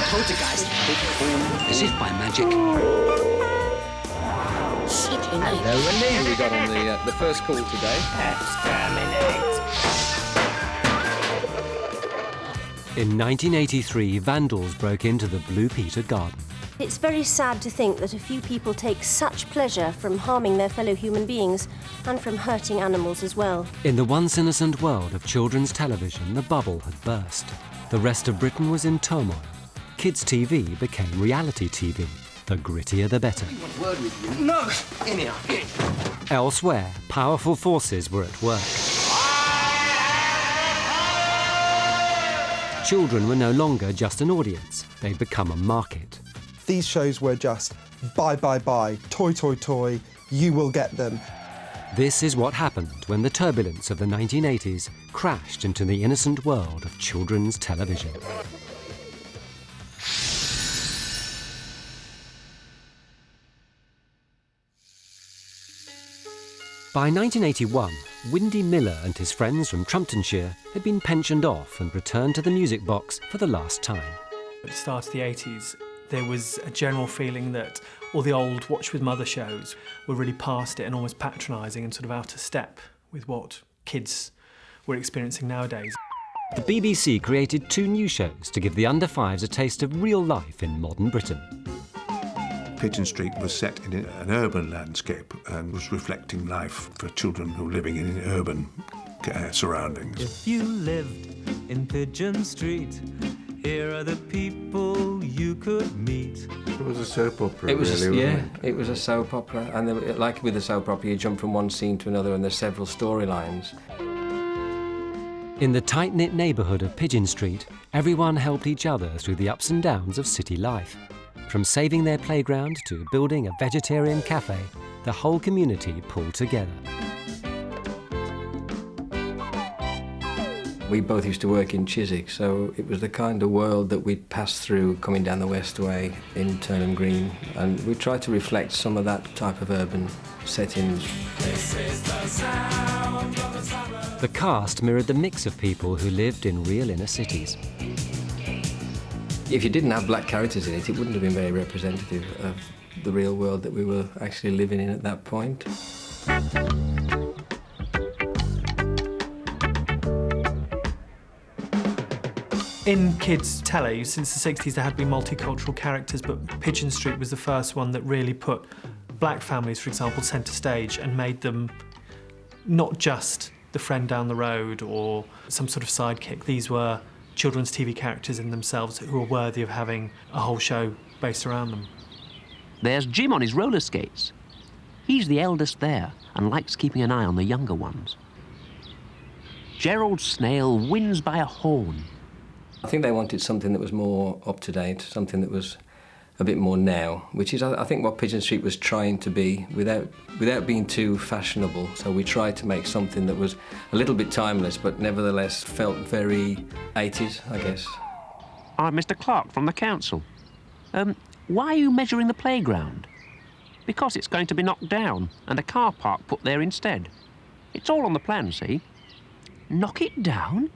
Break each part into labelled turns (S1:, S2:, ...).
S1: poltergeist.
S2: As if by magic.
S3: Hello, Renee. We got on the first call today.
S1: Exterminate.
S4: In 1983, vandals broke into the Blue Peter garden.
S5: It's very sad to think that a few people take such pleasure from harming their fellow human beings and from hurting animals as well.
S4: In the once innocent world of children's television, the bubble had burst. The rest of Britain was in turmoil. Kids' TV became reality TV. The grittier the better.
S2: I want a word with you.
S1: No.
S2: Anyhow, here.
S4: Elsewhere, powerful forces were at work. Children were no longer just an audience. They'd become a market.
S6: These shows were just buy, toy, toy, toy, you will get them.
S4: This is what happened when the turbulence of the 1980s crashed into the innocent world of children's television. By 1981, Windy Miller and his friends from Trumptonshire had been pensioned off and returned to the music box for the last time.
S7: At the start of the 80s, there was a general feeling that all the old Watch with Mother shows were really past it and almost patronising and sort of out of step with what kids were experiencing nowadays.
S4: The BBC created 2 new shows to give the under-5s a taste of real life in modern Britain.
S8: Pigeon Street was set in an urban landscape and was reflecting life for children who were living in urban surroundings.
S9: If you lived in Pigeon Street, here are the people you could meet.
S8: It was a soap opera,
S3: It was
S8: really,
S3: yeah,
S8: wasn't
S3: it was a soap opera, and like with a soap opera, you jump from one scene to another, and there's several storylines.
S4: In the tight-knit neighbourhood of Pigeon Street, everyone helped each other through the ups and downs of city life. From saving their playground to building a vegetarian cafe, the whole community pulled together.
S3: We both used to work in Chiswick, so it was the kind of world that we'd passed through coming down the Westway in Turnham Green, and we tried to reflect some of that type of urban settings.
S4: The cast mirrored the mix of people who lived in real inner cities.
S3: If you didn't have black characters in it, it wouldn't have been very representative of the real world that we were actually living in at that point.
S7: In kids' telly, since the 60s, there had been multicultural characters, but Pigeon Street was the first one that really put black families, for example, centre stage and made them not just the friend down the road or some sort of sidekick. These were children's TV characters in themselves who are worthy of having a whole show based around them.
S2: There's Jim on his roller skates. He's the eldest there and likes keeping an eye on the younger ones. Gerald Snail wins by a horn.
S3: I think they wanted something that was more up-to-date, something that was a bit more now, which is, I think, what Pigeon Street was trying to be without being too fashionable. So we tried to make something that was a little bit timeless, but nevertheless felt very 80s, I guess.
S2: I'm Mr. Clark from the council. Why are you measuring the playground? Because it's going to be knocked down and a car park put there instead. It's all on the plan, see? Knock it down?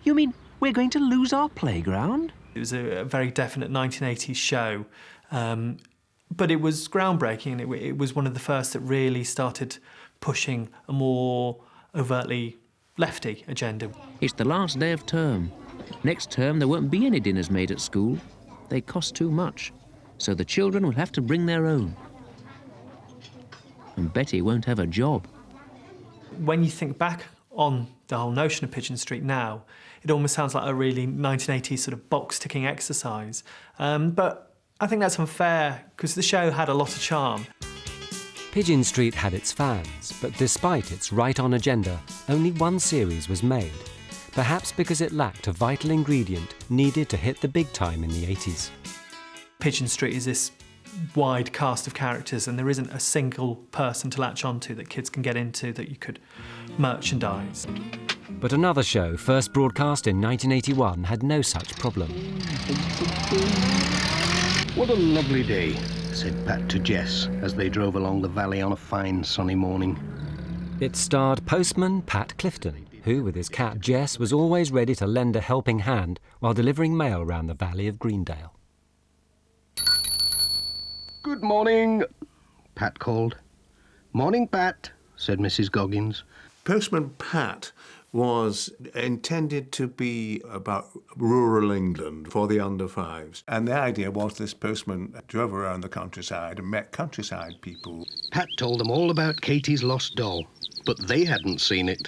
S2: You mean we're going to lose our playground?
S7: It was a very definite 1980s show, but it was groundbreaking, and it was one of the first that really started pushing a more overtly lefty agenda.
S2: It's the last day of term. Next term there won't be any dinners made at school. They cost too much, so the children will have to bring their own. And Betty won't have a job.
S7: When you think back on the whole notion of Pigeon Street now, it almost sounds like a really 1980s sort of box-ticking exercise. But I think that's unfair, because the show had a lot of charm.
S4: Pigeon Street had its fans, but despite its right-on agenda, only one series was made, perhaps because it lacked a vital ingredient needed to hit the big time in the 80s.
S7: Pigeon Street is this wide cast of characters, and there isn't a single person to latch onto that kids can get into that you could merchandise.
S4: But another show, first broadcast in 1981, had no such problem.
S10: What a lovely day, said Pat to Jess as they drove along the valley on a fine sunny morning.
S4: It starred postman Pat Clifton, who, with his cat Jess, was always ready to lend a helping hand while delivering mail round the valley of Greendale.
S10: Good morning, Pat called. Morning, Pat, said Mrs. Goggins.
S8: Postman Pat was intended to be about rural England for the under-5s. And the idea was this postman drove around the countryside and met countryside people.
S10: Pat told them all about Katie's lost doll, but they hadn't seen it.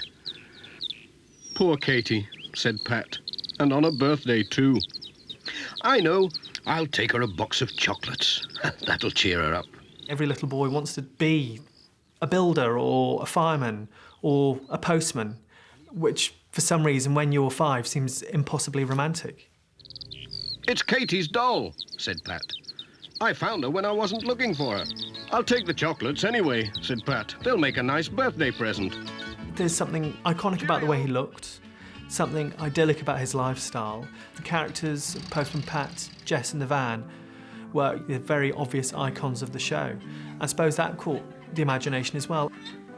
S10: Poor Katie, said Pat, and on her birthday too. I know, I'll take her a box of chocolates. That'll cheer her up.
S7: Every little boy wants to be a builder or a fireman or a postman, which, for some reason, when you're 5, seems impossibly romantic.
S10: It's Katie's doll, said Pat. I found her when I wasn't looking for her. I'll take the chocolates anyway, said Pat. They'll make a nice birthday present.
S7: There's something iconic about the way he looked, something idyllic about his lifestyle. The characters, Postman Pat, Jess and the van, were the very obvious icons of the show. I suppose that caught the imagination as well.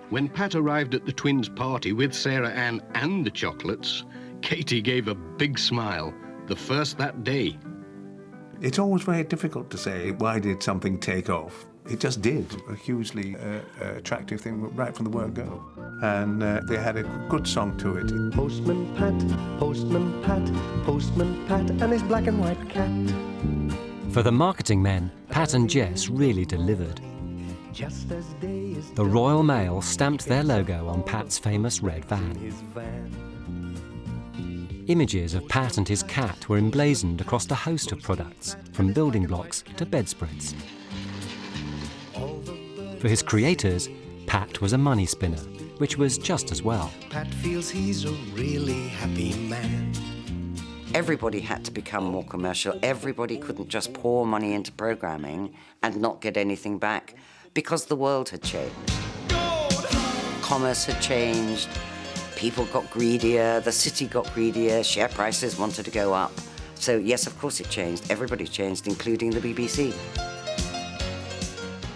S10: When Pat arrived at the twins' party with Sarah Ann and the chocolates, Katie gave a big smile, the first that day.
S8: It's always very difficult to say, why did something take off? It just did. A hugely attractive thing right from the word go. And they had a good song to it.
S11: Postman Pat, Postman Pat, Postman Pat and his black and white cat.
S4: For the marketing men, Pat and Jess really delivered. The Royal Mail stamped their logo on Pat's famous red van. Images of Pat and his cat were emblazoned across a host of products, from building blocks to bedspreads. For his creators, Pat was a money spinner, which was just as well.
S11: Pat feels he's a really happy man.
S12: Everybody had to become more commercial. Everybody couldn't just pour money into programming and not get anything back, because the world had changed. Commerce had changed, people got greedier, the city got greedier, share prices wanted to go up. So yes, of course it changed. Everybody changed, including the BBC.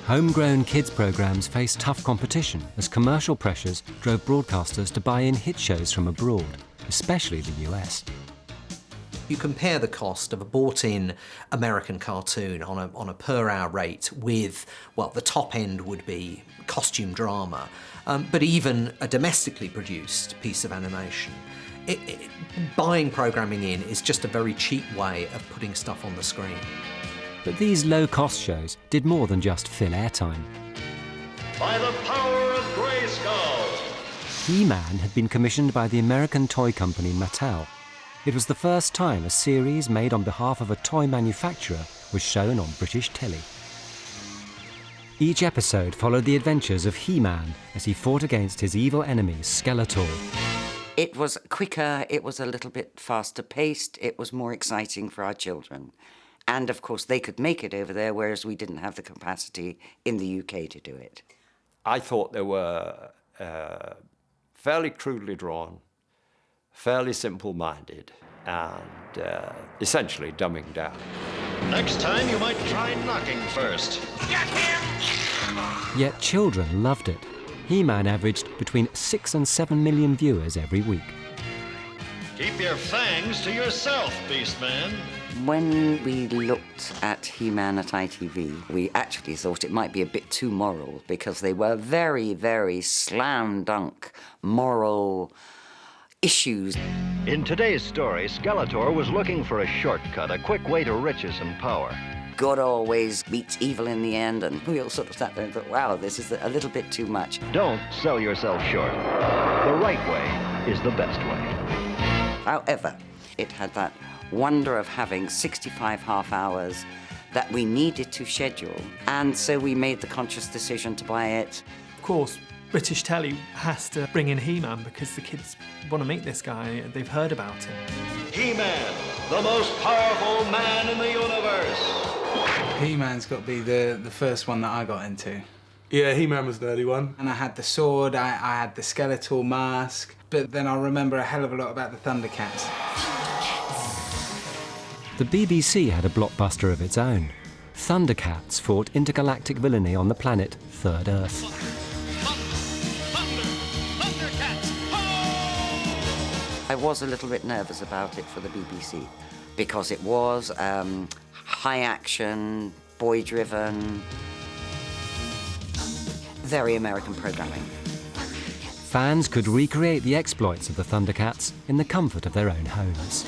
S4: Homegrown kids' programmes faced tough competition as commercial pressures drove broadcasters to buy in hit shows from abroad, especially the US.
S13: You compare the cost of a bought-in American cartoon on a per-hour rate with, well, the top end would be costume drama, but even a domestically produced piece of animation. Buying programming in is just a very cheap way of putting stuff on the screen.
S4: But these low-cost shows did more than just fill airtime.
S14: By the power of Grayskull!
S4: He-Man had been commissioned by the American toy company Mattel. It was the first time a series made on behalf of a toy manufacturer was shown on British telly. Each episode followed the adventures of He-Man as he fought against his evil enemy, Skeletor.
S12: It was quicker, it was a little bit faster paced, it was more exciting for our children. And of course they could make it over there, whereas we didn't have the capacity in the UK to do it.
S15: I thought they were fairly crudely drawn, fairly simple-minded, and essentially dumbing down.
S14: Next time you might try knocking first. Get him!
S4: Yet children loved it. He-Man averaged between 6 and 7 million viewers every week.
S14: Keep your fangs to yourself, Beastman.
S12: When we looked at He-Man at ITV, we actually thought it might be a bit too moral, because they were very, very slam-dunk moral issues.
S16: In today's story, Skeletor was looking for a shortcut, a quick way to riches and power.
S12: Good always beats evil in the end, and we all sort of sat there and thought, wow, this is a little bit too much.
S16: Don't sell yourself short. The right way is the best way.
S12: However, it had that wonder of having 65 half hours that we needed to schedule, and so we made the conscious decision to buy it.
S7: Of course, British telly has to bring in He-Man because the kids want to meet this guy, they've heard about him.
S14: He-Man, the most powerful man in the universe.
S17: He-Man's got to be the first one that I got into.
S18: Yeah, He-Man was the early one.
S17: And I had the sword, I had the Skeletor mask, but then I remember a hell of a lot about the Thundercats.
S4: The BBC had a blockbuster of its own. Thundercats fought intergalactic villainy on the planet Third Earth.
S12: I was a little bit nervous about it for the BBC because it was high action, boy-driven, very American programming.
S4: Fans could recreate the exploits of the Thundercats in the comfort of their own homes.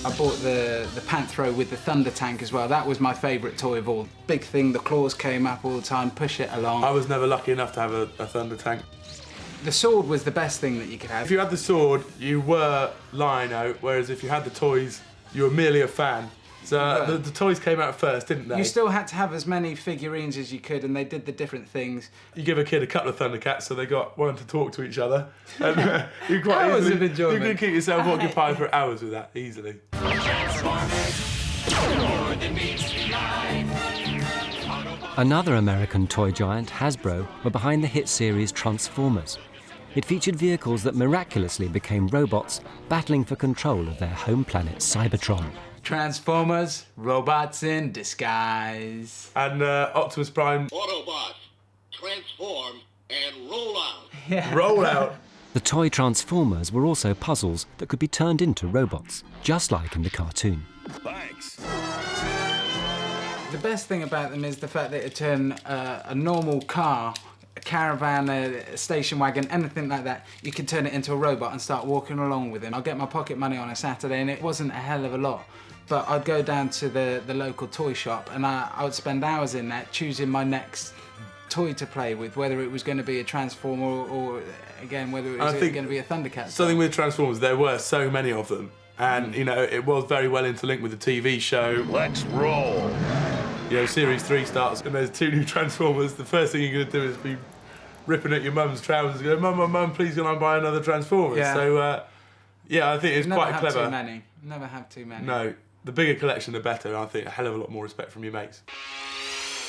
S17: I bought the Panthro with the Thunder Tank as well. That was my favourite toy of all. Big thing, the claws came up all the time, push it along.
S18: I was never lucky enough to have a Thunder Tank.
S17: The sword was the best thing that you could have.
S18: If you had the sword, you were lying out, whereas if you had the toys, you were merely a fan. So the toys came out first, didn't they?
S17: You still had to have as many figurines as you could, and they did the different things.
S18: You give a kid a couple of Thundercats so they got one to talk to each other. And you quite
S17: Hours
S18: easily,
S17: of enjoyment.
S18: You can keep yourself occupied for hours with that, easily.
S4: Another American toy giant, Hasbro, were behind the hit series Transformers. It featured vehicles that miraculously became robots battling for control of their home planet Cybertron.
S17: Transformers, robots in disguise.
S18: And Optimus Prime.
S19: Autobots, transform and roll out.
S17: Yeah.
S18: Roll out.
S4: The toy Transformers were also puzzles that could be turned into robots, just like in the cartoon.
S19: Thanks.
S17: The best thing about them is the fact that it turn a normal car, a caravan, a station wagon, anything like that, you could turn it into a robot and start walking along with him. I'd get my pocket money on a Saturday and it wasn't a hell of a lot. But I'd go down to the local toy shop and I would spend hours in there choosing my next toy to play with, whether it was going to be a Transformer or again, whether it was going to be a Thundercat.
S18: Something with Transformers, there were so many of them. And, you know, it was very well interlinked with the TV show.
S19: Let's roll.
S18: You know, Series 3 starts and there's 2 new Transformers. The first thing you're going to do is be ripping at your mum's trousers and go, Mum, please can I buy another Transformers?
S17: Yeah.
S18: So, yeah, I think it's quite clever.
S17: Never have too many.
S18: No, the bigger collection, the better. And I think a hell of a lot more respect from your mates.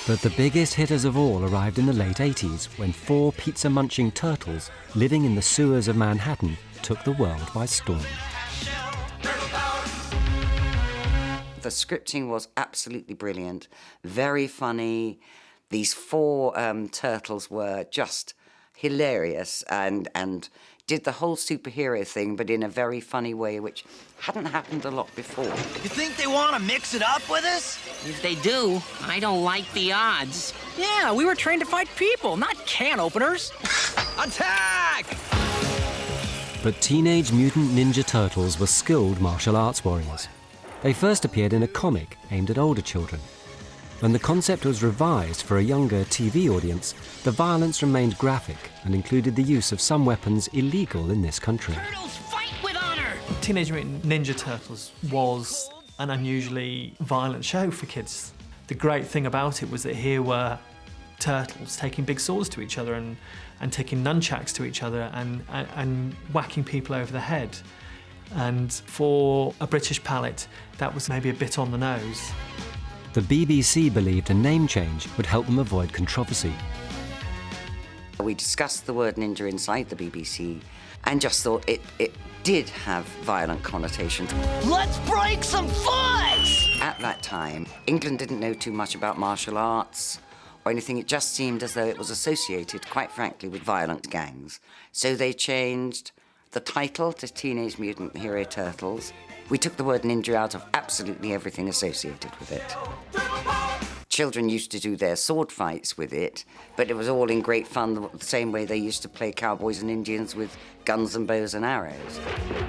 S4: But the biggest hitters of all arrived in the late 80s when 4 pizza-munching turtles living in the sewers of Manhattan took the world by storm.
S12: The scripting was absolutely brilliant, very funny. These 4 turtles were just hilarious and did the whole superhero thing, but in a very funny way, which hadn't happened a lot before.
S1: You think they want to mix it up with us? If they do, I don't like the odds. Yeah, we were trained to fight people, not can openers. Attack!
S4: But Teenage Mutant Ninja Turtles were skilled martial arts warriors. They first appeared in a comic aimed at older children. When the concept was revised for a younger TV audience, the violence remained graphic and included the use of some weapons illegal in this country.
S1: Turtles fight with honor!
S7: Teenage Mutant Ninja Turtles was an unusually violent show for kids. The great thing about it was that here were turtles taking big swords to each other and taking nunchucks to each other and whacking people over the head. And for a British palate, that was maybe a bit on the nose.
S4: The BBC believed a name change would help them avoid controversy.
S12: We discussed the word ninja inside the BBC and just thought it did have violent connotations.
S1: Let's break some foot!
S12: At that time, England didn't know too much about martial arts or anything. It just seemed as though it was associated, quite frankly, with violent gangs. So they changed the title to Teenage Mutant Hero Turtles. We took the word ninja out of absolutely everything associated with it. Children used to do their sword fights with it, but it was all in great fun, the same way they used to play cowboys and Indians with guns and bows and arrows.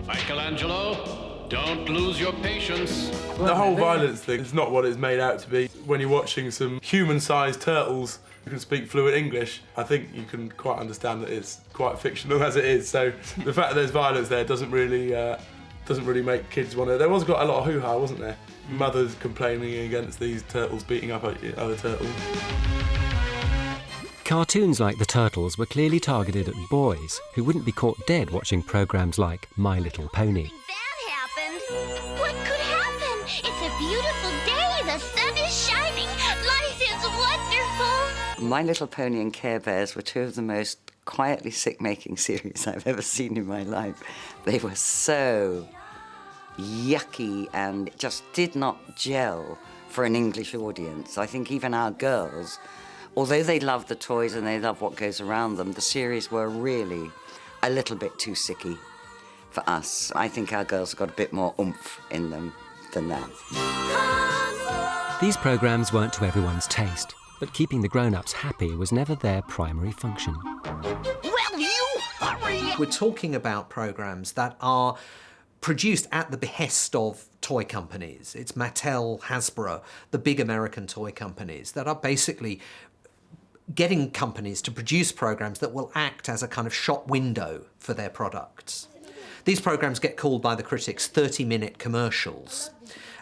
S14: Michelangelo, don't lose your patience.
S18: The whole violence thing is not what it's made out to be. When you're watching some human-sized turtles who can speak fluent English, I think you can quite understand that it's quite fictional as it is. So the fact that there's violence there doesn't really make kids want to. There was got a lot of hoo-ha, wasn't there? Mothers complaining against these turtles beating up other turtles.
S4: Cartoons like the Turtles were clearly targeted at boys who wouldn't be caught dead watching programmes like My Little Pony.
S20: That happened. What could happen? It's a beautiful day. The sun is shining. Life is wonderful.
S12: My Little Pony and Care Bears were 2 of the most quietly sick-making series I've ever seen in my life. They were so yucky and just did not gel for an English audience. I think even our girls, although they love the toys and they love what goes around them, the series were really a little bit too sicky for us. I think our girls have got a bit more oomph in them than that.
S4: These programmes weren't to everyone's taste, but keeping the grown-ups happy was never their primary function.
S1: Will you hurry?
S13: We're talking about programmes that are produced at the behest of toy companies. It's Mattel, Hasbro, the big American toy companies that are basically getting companies to produce programmes that will act as a kind of shop window for their products. These programmes get called by the critics 30-minute commercials.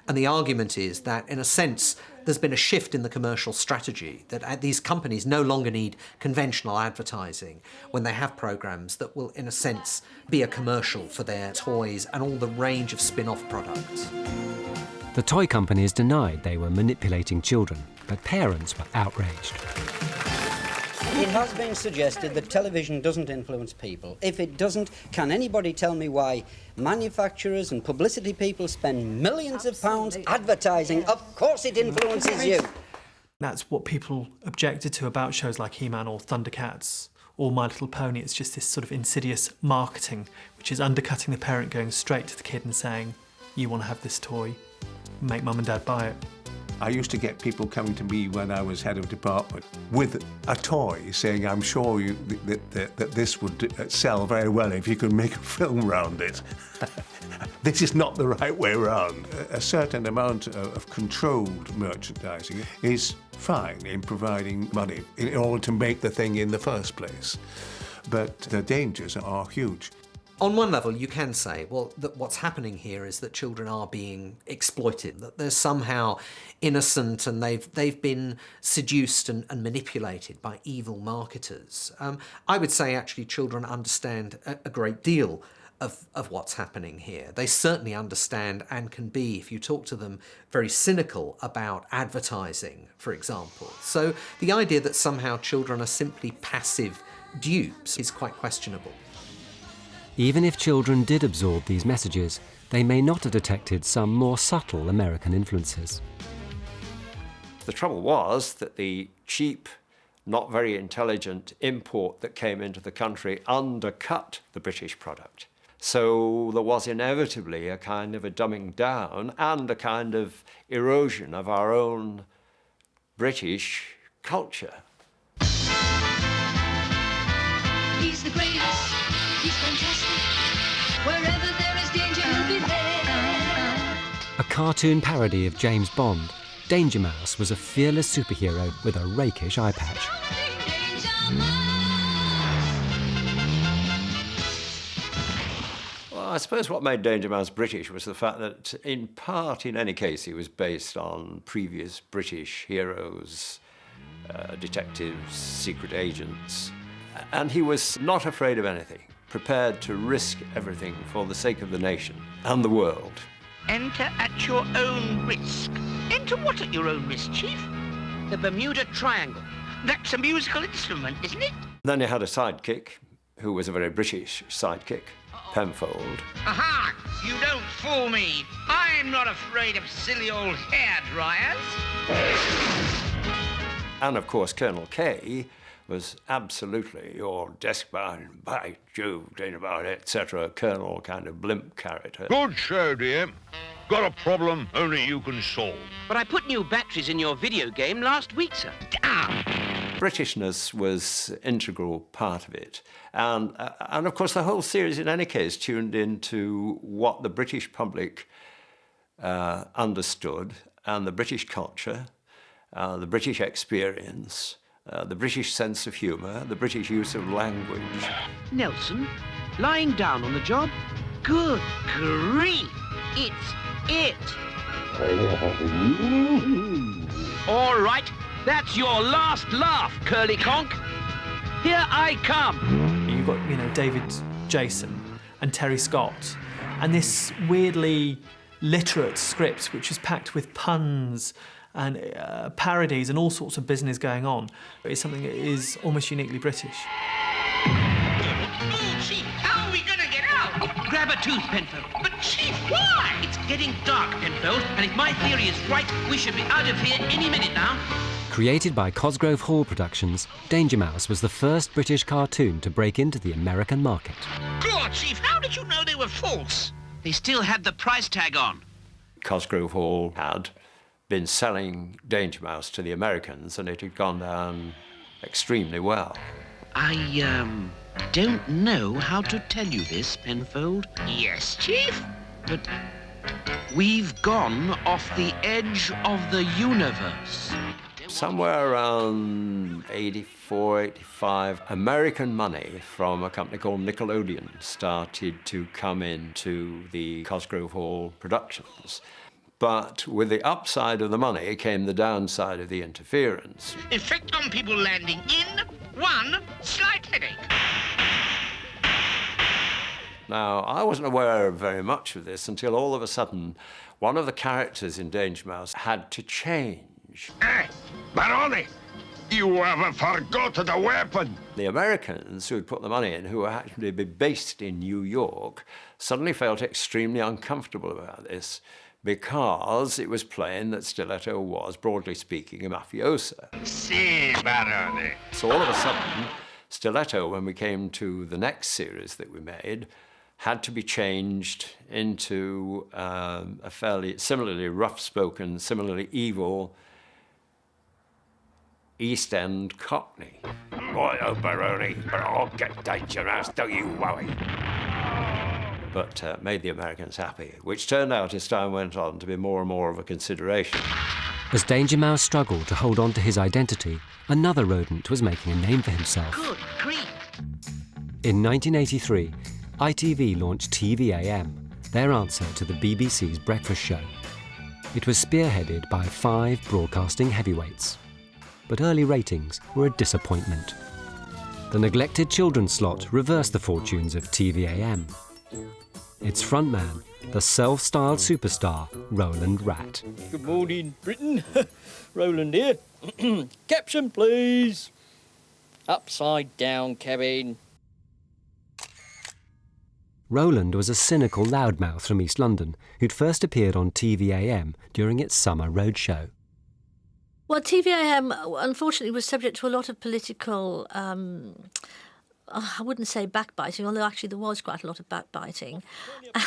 S13: And the argument is that, in a sense, there's been a shift in the commercial strategy, that these companies no longer need conventional advertising when they have programmes that will, in a sense, be a commercial for their toys and all the range of spin-off products.
S4: The toy companies denied they were manipulating children, but parents were outraged.
S21: It has been suggested that television doesn't influence people. If it doesn't, can anybody tell me why manufacturers and publicity people spend millions of pounds advertising? Of course it influences you.
S7: That's what people objected to about shows like He-Man or Thundercats or My Little Pony. It's just this sort of insidious marketing, which is undercutting the parent, going straight to the kid and saying, you want to have this toy, make mum and dad buy it.
S8: I used to get people coming to me when I was head of department with a toy saying, I'm sure that this would sell very well if you could make a film around it. This is not the right way around. A certain amount of controlled merchandising is fine in providing money in order to make the thing in the first place. But the dangers are huge.
S13: On one level, you can say, well, that what's happening here is that children are being exploited, that they're somehow innocent and they've been seduced and manipulated by evil marketers. I would say, actually, children understand a great deal of what's happening here. They certainly understand and can be, if you talk to them, very cynical about advertising, for example. So the idea that somehow children are simply passive dupes is quite questionable.
S4: Even if children did absorb these messages, they may not have detected some more subtle American influences.
S15: The trouble was that the cheap, not very intelligent import that came into the country undercut the British product. So there was inevitably a kind of a dumbing down and a kind of erosion of our own British culture.
S20: He's the greatest. He's fantastic. Wherever there is danger, he'll be there.
S4: A cartoon parody of James Bond, Danger Mouse was a fearless superhero with a rakish eye patch.
S15: Well, I suppose what made Danger Mouse British was the fact that, in part, in any case, he was based on previous British heroes, detectives, secret agents, and he was not afraid of anything, prepared to risk everything for the sake of the nation and the world.
S1: Enter at your own risk. Enter what at your own risk, Chief? The Bermuda Triangle. That's a musical instrument, isn't it?
S15: Then he had a sidekick, who was a very British sidekick, Penfold.
S1: Aha! You don't fool me. I'm not afraid of silly old hairdryers.
S15: And of course, Colonel K was absolutely your desk-bound, by Jove, Danger Mouse, etc., colonel kind of blimp character.
S14: Good show, dear. Got a problem only you can solve.
S1: But I put new batteries in your video game last week, sir.
S15: Britishness was an integral part of it. And of course, the whole series, in any case, tuned into what the British public understood, and the British culture, the British experience, the British sense of humour, the British use of language.
S1: Nelson, lying down on the job? Good grief! It's it! All right, that's your last laugh, Curly Conk. Here I come.
S7: You've got, David Jason and Terry Scott, and this weirdly literate script which is packed with puns and parodies and all sorts of business going on. It's something that is almost uniquely British.
S1: Oh, Chief, how are we gonna get out? Grab a tooth, Penfold. But Chief, why? It's getting dark, Penfold, and if my theory is right, we should be out of here any minute now.
S4: Created by Cosgrove Hall Productions, Danger Mouse was the first British cartoon to break into the American market.
S5: God, Chief, how did you know they were false? They still had the price tag on.
S15: Cosgrove Hall had been selling Danger Mouse to the Americans, and it had gone down extremely well.
S5: I don't know how to tell you this, Penfold. Yes, Chief? But we've gone off the edge of the universe.
S15: Somewhere around 84, 85, American money from a company called Nickelodeon started to come into the Cosgrove Hall productions. But with the upside of the money came the downside of the interference.
S5: Effect on people landing in, 1, slight headache.
S15: Now, I wasn't aware of very much of this until all of a sudden one of the characters in Danger Mouse had to change.
S14: Barone, you have forgotten the weapon.
S15: The Americans who had put the money in, who were actually based in New York, suddenly felt extremely uncomfortable about this because it was plain that Stiletto was, broadly speaking, a mafioso.
S14: Si, Barone.
S15: So all of a sudden, Stiletto, when we came to the next series that we made, had to be changed into a fairly similarly rough-spoken, similarly evil East End Cockney.
S14: Boy, oh, Barone, but I'll get Danger Mouse, don't you worry.
S15: But made the Americans happy, which turned out as time went on to be more and more of a consideration.
S4: As Danger Mouse struggled to hold on to his identity, another rodent was making a name for himself.
S5: Good grief.
S4: In 1983, ITV launched TVAM, their answer to the BBC's breakfast show. It was spearheaded by 5 broadcasting heavyweights. But early ratings were a disappointment. The neglected children's slot reversed the fortunes of TVAM. Its frontman, the self-styled superstar, Roland Rat.
S22: Good morning, Britain. Roland here. Caption, please. Upside down, Kevin.
S4: Roland was a cynical loudmouth from East London who'd first appeared on TVAM during its summer roadshow.
S23: Well, TVAM, unfortunately, was subject to a lot of political, I wouldn't say backbiting, although actually there was quite a lot of backbiting.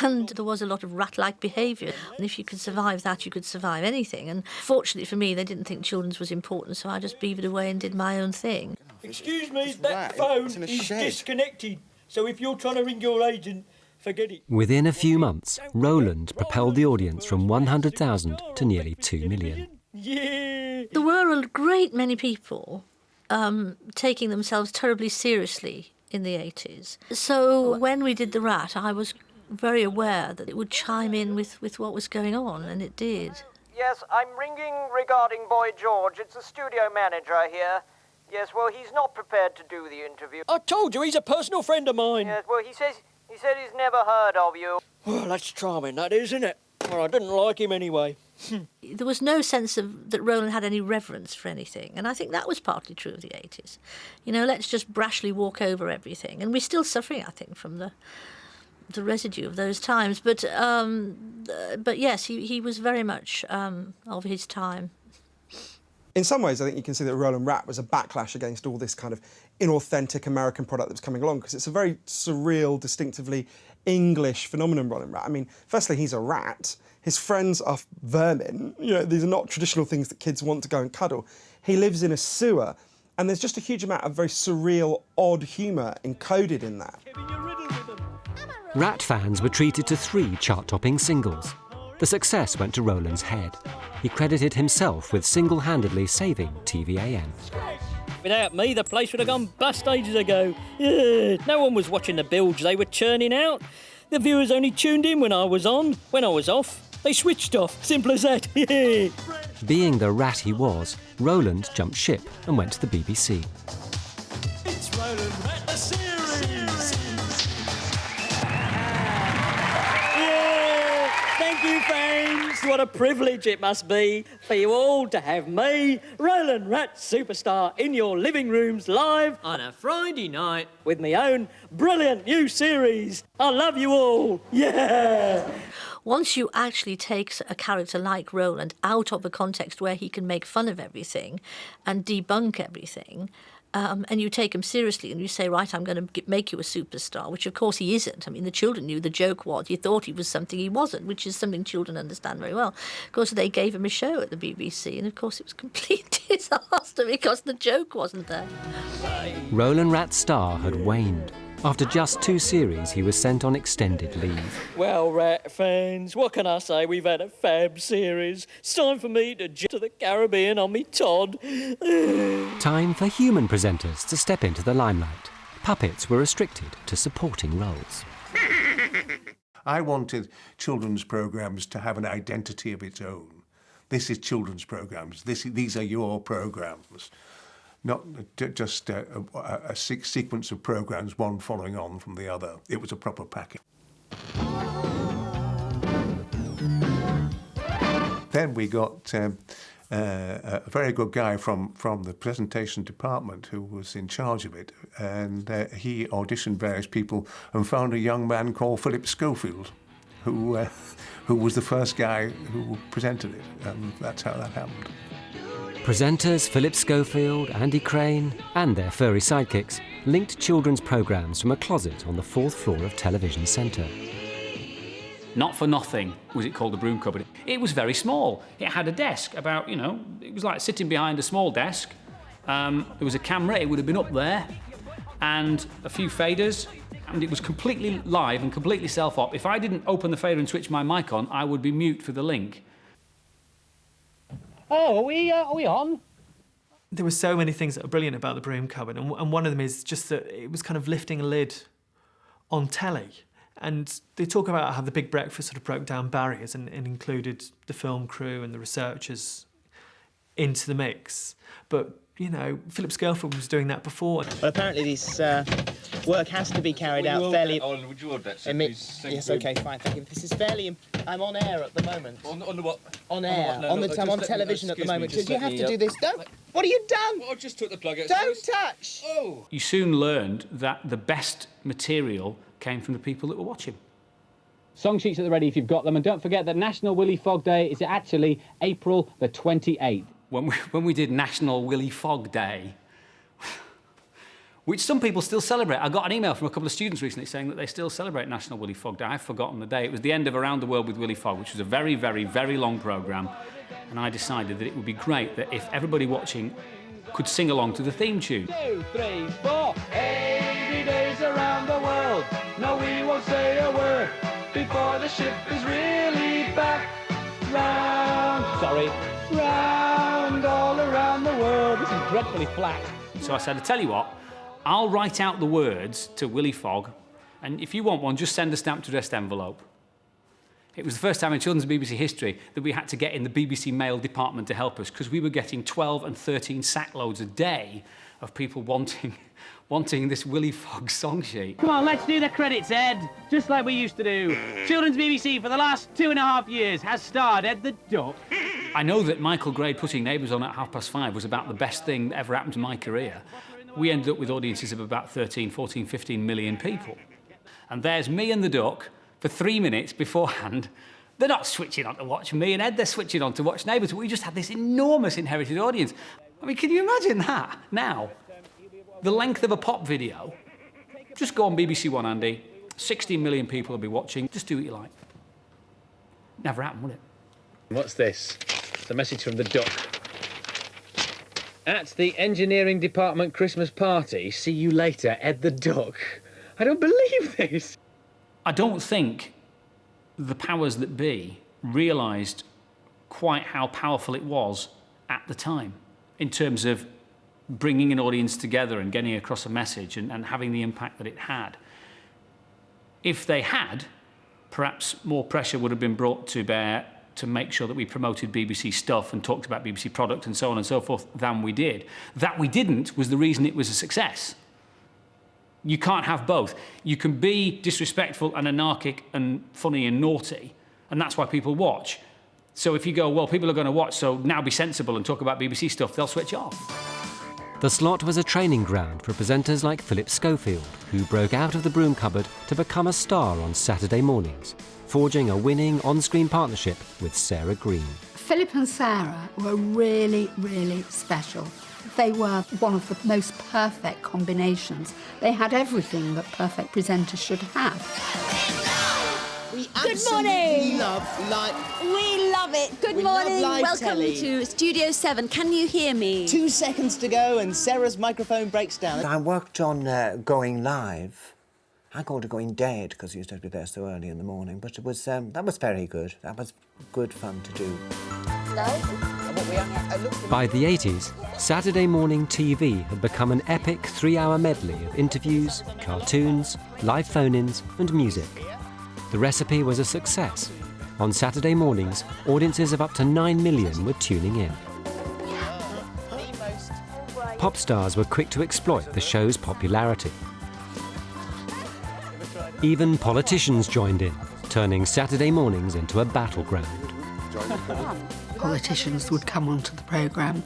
S23: And there was a lot of rat-like behaviour. And if you could survive that, you could survive anything. And fortunately for me, they didn't think children's was important, so I just beavered away and did my own thing.
S22: Excuse me, that phone is disconnected. So if you're trying to ring your agent, forget it.
S4: Within a few months, Roland propelled the audience from 100,000 to nearly 2 million.
S23: Yeah. There were a great many people taking themselves terribly seriously in the 80s. So when we did The Rat, I was very aware that it would chime in with what was going on, and it did.
S24: Yes, I'm ringing regarding Boy George. It's the studio manager here. Yes, well, he's not prepared to do the interview.
S22: I told you, he's a personal friend of mine.
S24: Yes, well, he said he's never heard of you.
S22: Well, that's charming, that is, isn't it? Well, I didn't like him anyway.
S23: There was no sense that Roland had any reverence for anything, and I think that was partly true of the 80s. You know, let's just brashly walk over everything, and we're still suffering, I think, from the residue of those times. But yes, he was very much of his time.
S6: In some ways, I think you can see that Roland Rat was a backlash against all this kind of inauthentic American product that was coming along, because it's a very surreal, distinctively English phenomenon, Roland Rat. I mean, firstly, he's a rat. His friends are vermin. You know, these are not traditional things that kids want to go and cuddle. He lives in a sewer, and there's just a huge amount of very surreal, odd humour encoded in that.
S4: Rat fans were treated to 3 chart-topping singles. The success went to Roland's head. He credited himself with single-handedly saving TVAM.
S22: Without me, the place would have gone bust ages ago. No one was watching the bilge they were churning out. The viewers only tuned in when I was on. When I was off, they switched off. Simple as that.
S4: Being the rat he was, Roland jumped ship and went to the BBC.
S22: It's Roland Rat, the series. Thank you, fans. What a privilege it must be for you all to have me, Roland Rat Superstar, in your living rooms live on a Friday night with my own brilliant new series. I love you all. Yeah.
S23: once you actually take a character like Roland out of a context where he can make fun of everything and debunk everything, and you take him seriously and you say, right, I'm going to make you a superstar, which of course he isn't. I mean, the children knew the joke was. You thought he was something he wasn't, which is something children understand very well. Of course, they gave him a show at the BBC, and of course it was a complete disaster because the joke wasn't there.
S4: Roland Rat's star had waned. After just 2 series, he was sent on extended leave.
S22: Well, Rat fans, what can I say? We've had a fab series. It's time for me to jet to the Caribbean on me Todd.
S4: Time for human presenters to step into the limelight. Puppets were restricted to supporting roles.
S8: I wanted children's programmes to have an identity of its own. This is children's programmes. These are your programmes. Not just a sequence of programmes, one following on from the other. It was a proper package. Then we got a very good guy from the presentation department who was in charge of it, and he auditioned various people and found a young man called Philip Schofield, who was the first guy who presented it, and that's how that happened.
S4: Presenters Philip Schofield, Andy Crane and their furry sidekicks linked children's programmes from a closet on the 4th floor of Television Centre.
S2: Not for nothing was it called the broom cupboard. It was very small. It had a desk about, it was like sitting behind a small desk. There was a camera, it would have been up there, and a few faders, and it was completely live and completely self-op. If I didn't open the fader and switch my mic on, I would be mute for the link.
S22: Oh, are we on?
S7: There were so many things that are brilliant about the broom cupboard, and one of them is just that it was kind of lifting a lid on telly. And they talk about how the Big Breakfast sort of broke down barriers and included the film crew and the researchers into the mix. But, Philip Schofield was doing that before.
S3: Well, apparently this work has to be carried out fairly...
S14: Would you hold that, sir,
S3: Yes, OK, fine, thank you. This is fairly... I'm on air at the moment.
S14: On the what?
S3: On air. I'm on television at the moment. So you have to do this. Don't...
S14: What have you done? Well, I just took the plug out.
S3: Don't touch!
S14: Oh!
S2: You soon learned that the best material came from the people that were watching.
S9: Song sheets at the ready if you've got them, and don't forget that National Willy Fogg Day is actually April the 28th.
S2: When we did National Willy Fogg Day, which some people still celebrate. I got an email from a couple of students recently saying that they still celebrate National Willy Fogg Day. I've forgotten the day. It was the end of Around the World with Willy Fogg, which was a very, very, very long programme. And I decided that it would be great that if everybody watching could sing along to the theme tune.
S9: 2, 3, 4. 80 days around the world. No, we won't say a word before the ship is really back round. Sorry. Round, all around the world. This is dreadfully flat.
S2: So I said, I tell you what, I'll write out the words to Willy Fogg, and if you want one, just send a stamped addressed envelope. It was the first time in children's BBC history that we had to get in the BBC mail department to help us, because we were getting 12 and 13 sackloads a day of people wanting this Willy Fogg song sheet.
S9: Come on, let's do the credits, Ed. Just like we used to do. Children's BBC for the last 2.5 years has starred Ed the Duck.
S2: I know that Michael Gray putting Neighbours on at 5:30 was about the best thing that ever happened to my career. We ended up with audiences of about 13, 14, 15 million people. And there's me and the Duck for 3 minutes beforehand. They're not switching on to watch me and Ed, they're switching on to watch Neighbours. We just had this enormous inherited audience. I mean, can you imagine that now? The length of a pop video. Just go on BBC One, Andy. 16 million people will be watching. Just do what you like. Never happened, would it?
S9: What's this? It's a message from the Duck. At the engineering department Christmas party, see you later, Ed the Duck. I don't believe this.
S2: I don't think the powers that be realised quite how powerful it was at the time in terms of bringing an audience together and getting across a message and having the impact that it had. If they had, perhaps more pressure would have been brought to bear to make sure that we promoted BBC stuff and talked about BBC product and so on and so forth than we did. That we didn't was the reason it was a success. You can't have both. You can be disrespectful and anarchic and funny and naughty, and that's why people watch. So if you go, well, people are going to watch, so now be sensible and talk about BBC stuff, they'll switch off.
S4: The slot was a training ground for presenters like Philip Schofield, who broke out of the broom cupboard to become a star on Saturday mornings, forging a winning on-screen partnership with Sarah Green.
S10: Philip and Sarah were really, really special. They were one of the most perfect combinations. They had everything that perfect presenters should have.
S11: We
S16: Good morning.
S11: love live.
S16: We love it. Good
S11: We
S16: morning.
S11: love live
S16: Welcome
S11: telly.
S16: to Studio 7. Can you hear me?
S11: 2 seconds to go and Sarah's microphone breaks down.
S19: I worked on Going Live. I called it Going Dead because I used to have to be there so early in the morning, but it was that was very good. That was good fun to do.
S4: By the 80s, Saturday morning TV had become an epic 3-hour medley of interviews, cartoons, live phone-ins and music. The recipe was a success. On Saturday mornings, audiences of up to 9 million were tuning in. Pop stars were quick to exploit the show's popularity. Even politicians joined in, turning Saturday mornings into a battleground.
S10: Politicians would come onto the programme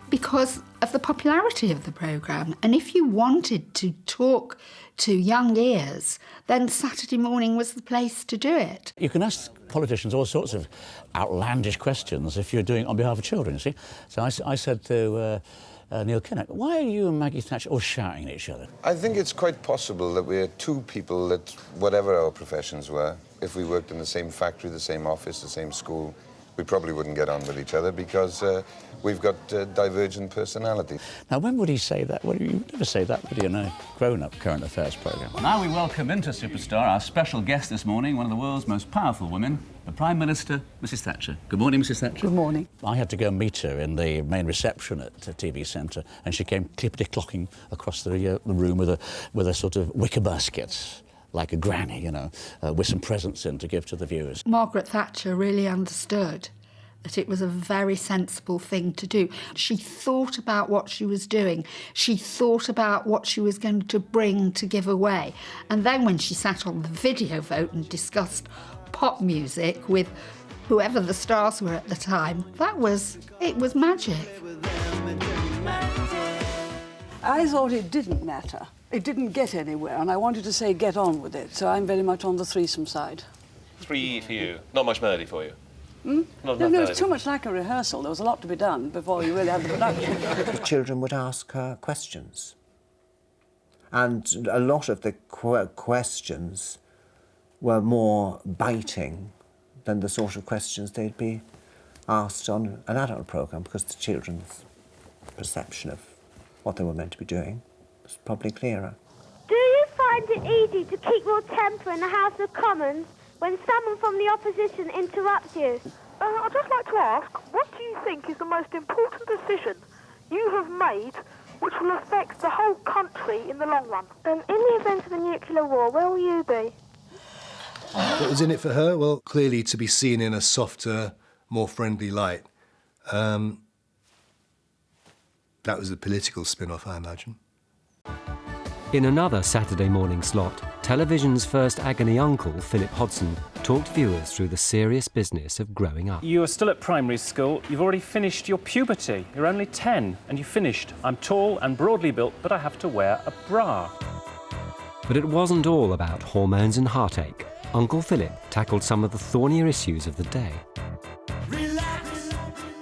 S10: because of the popularity of the programme. And if you wanted to talk to young ears, then Saturday morning was the place to do it.
S25: You can ask politicians all sorts of outlandish questions if you're doing it on behalf of children, you see. So I said to Neil Kinnock, why are you and Maggie Thatcher all shouting at each other?
S26: I think it's quite possible that we're two people that, whatever our professions were, if we worked in the same factory, the same office, the same school, we probably wouldn't get on with each other because we've got divergent personalities.
S25: Now, when would he say that? Well, you never say that, would you, in a grown-up current affairs programme?
S27: Now we welcome into Superstar our special guest this morning, one of the world's most powerful women, the Prime Minister, Mrs Thatcher. Good morning, Mrs Thatcher.
S28: Good morning.
S25: I had to go and meet her in the main reception at the TV Centre, and she came clippity-clocking across the room with a sort of wicker basket, like a granny, you know, with some presents in to give to the viewers.
S10: Margaret Thatcher really understood that it was a very sensible thing to do. She thought about what she was doing. She thought about what she was going to bring to give away. And then when she sat on the video vote and discussed pop music with whoever the stars were at the time, it was magic.
S28: I thought it didn't matter. It didn't get anywhere, and I wanted to say get on with it, so I'm very much on the threesome side.
S14: 3 for you. Not much melody for you. Not
S28: No,
S14: enough
S28: it's too much like a rehearsal. There was a lot to be done before you really had the production.
S19: The children would ask her questions. And a lot of the questions were more biting than the sort of questions they'd be asked on an adult programme, because the children's perception of what they were meant to be doing was probably clearer.
S20: Do you find it easy to keep your temper in the House of Commons when someone from the opposition interrupts you?
S29: I'd just like to ask, what do you think is the most important decision you have made which will affect the whole country in the long run?
S20: In the event of a nuclear war, where will you be?
S30: What was in it for her? Well, clearly to be seen in a softer, more friendly light. That was the political spin-off, I imagine.
S4: In another Saturday morning slot, television's first agony uncle, Philip Hodson, talked viewers through the serious business of growing up.
S2: You are still at primary school. You've already finished your puberty. You're only 10, and you finished. I'm tall and broadly built, but I have to wear a bra.
S4: But it wasn't all about hormones and heartache. Uncle Philip tackled some of the thornier issues of the day.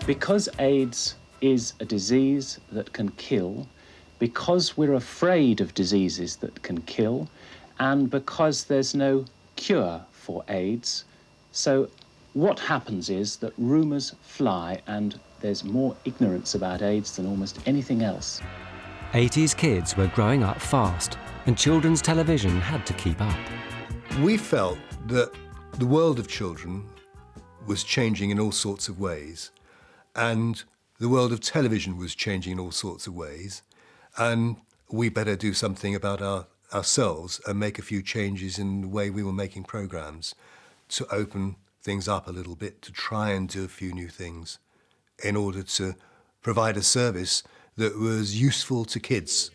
S31: Because AIDS is a disease that can kill, because we're afraid of diseases that can kill, and because there's no cure for AIDS, so what happens is that rumours fly and there's more ignorance about AIDS than almost anything else.
S4: 80s kids were growing up fast, and children's television had to keep up.
S30: We felt that the world of children was changing in all sorts of ways, and the world of television was changing in all sorts of ways, and we better do something about ourselves and make a few changes in the way we were making programmes to open things up a little bit, to try and do a few new things in order to provide a service that was useful to kids.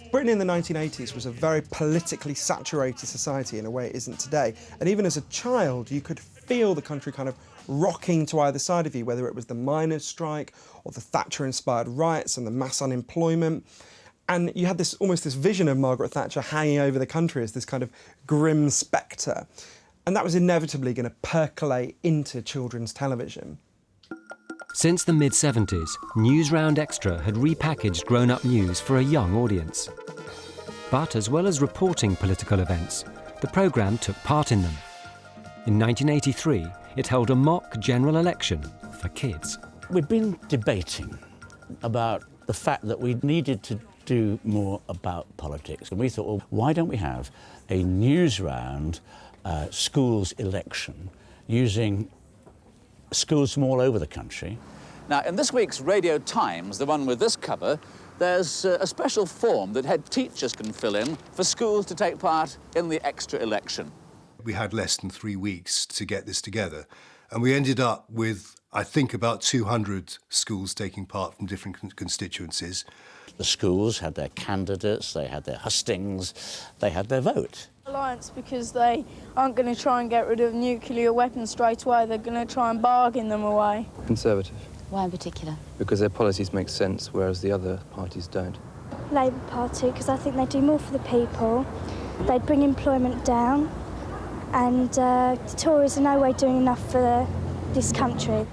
S6: Britain in the 1980s was a very politically saturated society in a way it isn't today. And even as a child, you could feel the country kind of rocking to either side of you, whether it was the miners' strike or the Thatcher-inspired riots and the mass unemployment. And you had this almost this vision of Margaret Thatcher hanging over the country as this kind of grim spectre. And that was inevitably going to percolate into children's television.
S4: Since the mid-70s, Newsround Extra had repackaged grown-up news for a young audience. But as well as reporting political events, the programme took part in them. In 1983, it held a mock general election for kids.
S25: We've been debating about the fact that we needed to do more about politics. And we thought, well, why don't we have a Newsround schools election using schools from all over the country.
S27: Now, in this week's Radio Times, the one with this cover, there's a special form that head teachers can fill in for schools to take part in the extra election.
S30: We had less than 3 weeks to get this together, and we ended up with, I think, about 200 schools taking part from different constituencies.
S25: The schools had their candidates, they had their hustings, they had their vote.
S1: Alliance, because they aren't going to try and get rid of nuclear weapons straight away, they're going to try and bargain them away.
S5: Conservative.
S16: Why in particular?
S5: Because their policies make sense, whereas the other parties don't.
S8: Labour Party, because I think they do more for the people. They'd bring employment down, and the Tories are no way doing enough for this country.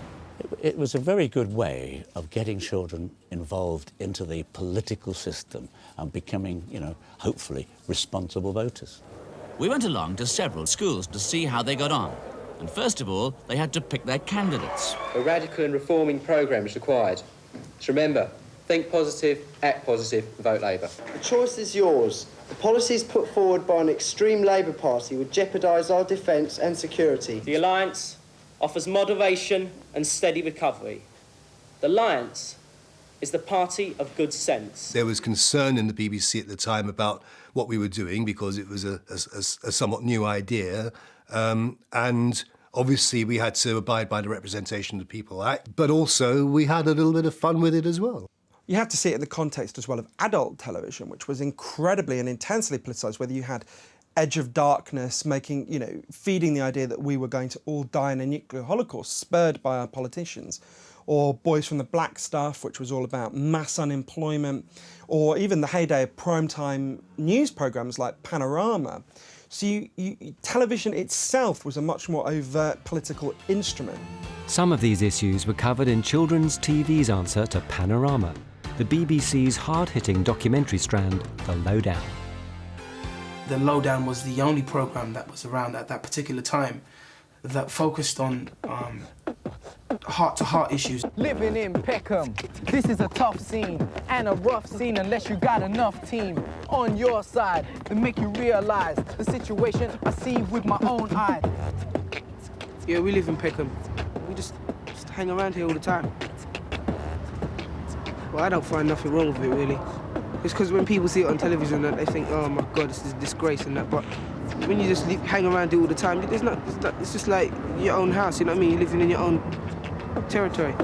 S25: It was a very good way of getting children involved into the political system and becoming, hopefully responsible voters.
S12: We went along to several schools to see how they got on. And first of all, they had to pick their candidates.
S13: A radical and reforming programme is required. So remember, think positive, act positive, vote Labour.
S15: The choice is yours. The policies put forward by an extreme Labour Party would jeopardise our defence and security.
S17: The Alliance offers moderation and steady recovery. The Alliance is the party of good sense.
S30: There was concern in the BBC at the time about what we were doing because it was a somewhat new idea, and obviously we had to abide by the Representation of the People Act, but also we had a little bit of fun with it as well.
S6: You have to see it in the context as well of adult television, which was incredibly and intensely politicised, whether you had Edge of Darkness making, feeding the idea that we were going to all die in a nuclear holocaust, spurred by our politicians, or Boys from the Black Stuff, which was all about mass unemployment, or even the heyday of primetime news programmes like Panorama. So television itself was a much more overt political instrument.
S4: Some of these issues were covered in children's TV's answer to Panorama, the BBC's hard-hitting documentary strand, The Lowdown.
S18: The Lowdown was the only programme that was around at that particular time that focused on heart-to-heart issues.
S21: Living in Peckham, this is a tough scene and a rough scene unless you got enough team on your side to make you realise the situation I see with my own eyes. Yeah, we live in Peckham. We just hang around here all the time. Well, I don't find nothing wrong with it, really. It's because when people see it on television, they think, oh my God, this is a disgrace and that. But when you just hang around here all the time, it's just like your own house, you know what I mean? You're living in your own territory.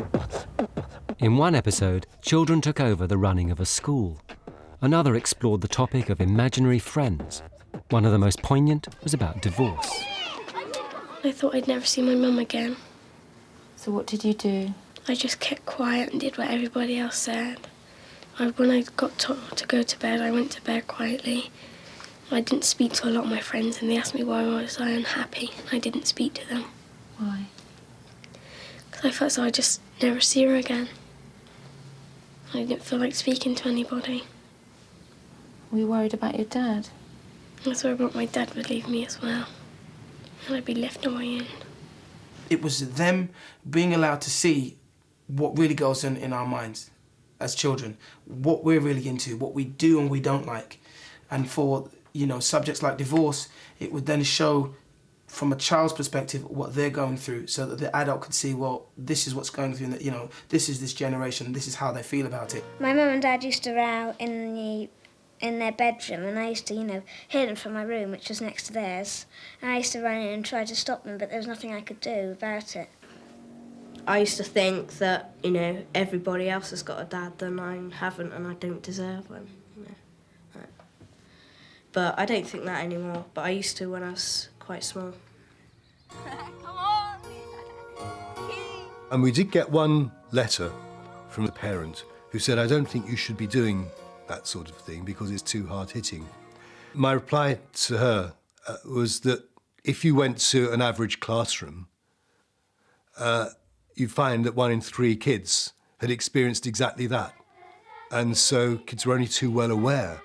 S4: In one episode, children took over the running of a school. Another explored the topic of imaginary friends. One of the most poignant was about divorce.
S23: I thought I'd never see my mum again.
S16: So what did you do?
S23: I just kept quiet and did what everybody else said. When I got to go to bed, I went to bed quietly. I didn't speak to a lot of my friends, and they asked me why was I unhappy. I didn't speak to them.
S16: Why?
S23: Because I felt so I'd just never see her again. I didn't feel like speaking to anybody.
S16: Were you worried about your dad?
S23: I was worried about my dad would leave me as well, and I'd be left on my own.
S18: It was them being allowed to see what really goes on in our minds as children, what we're really into, what we do and we don't like. And for, subjects like divorce, it would then show from a child's perspective what they're going through so that the adult could see, well, this is what's going through, and this is this generation, this is how they feel about it.
S8: My mum and dad used to row in their bedroom, and I used to, hear them from my room, which was next to theirs. And I used to run in and try to stop them, but there was nothing I could do about it.
S24: I used to think that, everybody else has got a dad and I haven't, and I don't deserve one. But I don't think that anymore. But I used to when I was quite small.
S8: Come on!
S30: And we did get one letter from a parent who said, I don't think you should be doing that sort of thing because it's too hard-hitting. My reply to her was that if you went to an average classroom, you'd find that 1 in 3 kids had experienced exactly that. And so kids were only too well aware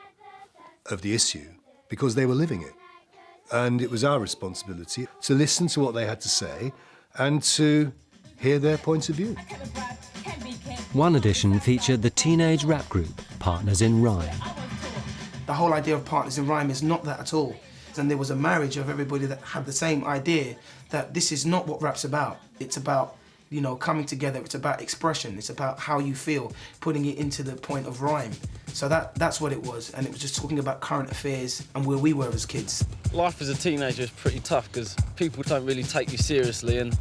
S30: of the issue because they were living it. And it was our responsibility to listen to what they had to say and to hear their point of view.
S4: One edition featured the teenage rap group Partners in Rhyme.
S18: The whole idea of Partners in Rhyme is not that at all. And there was a marriage of everybody that had the same idea that this is not what rap's about. It's about, you know, coming together. It's about expression. It's about how you feel, putting it into the point of rhyme. So that's what it was. And it was just talking about current affairs and where we were as kids.
S3: Life as a teenager is pretty tough because people don't really take you seriously and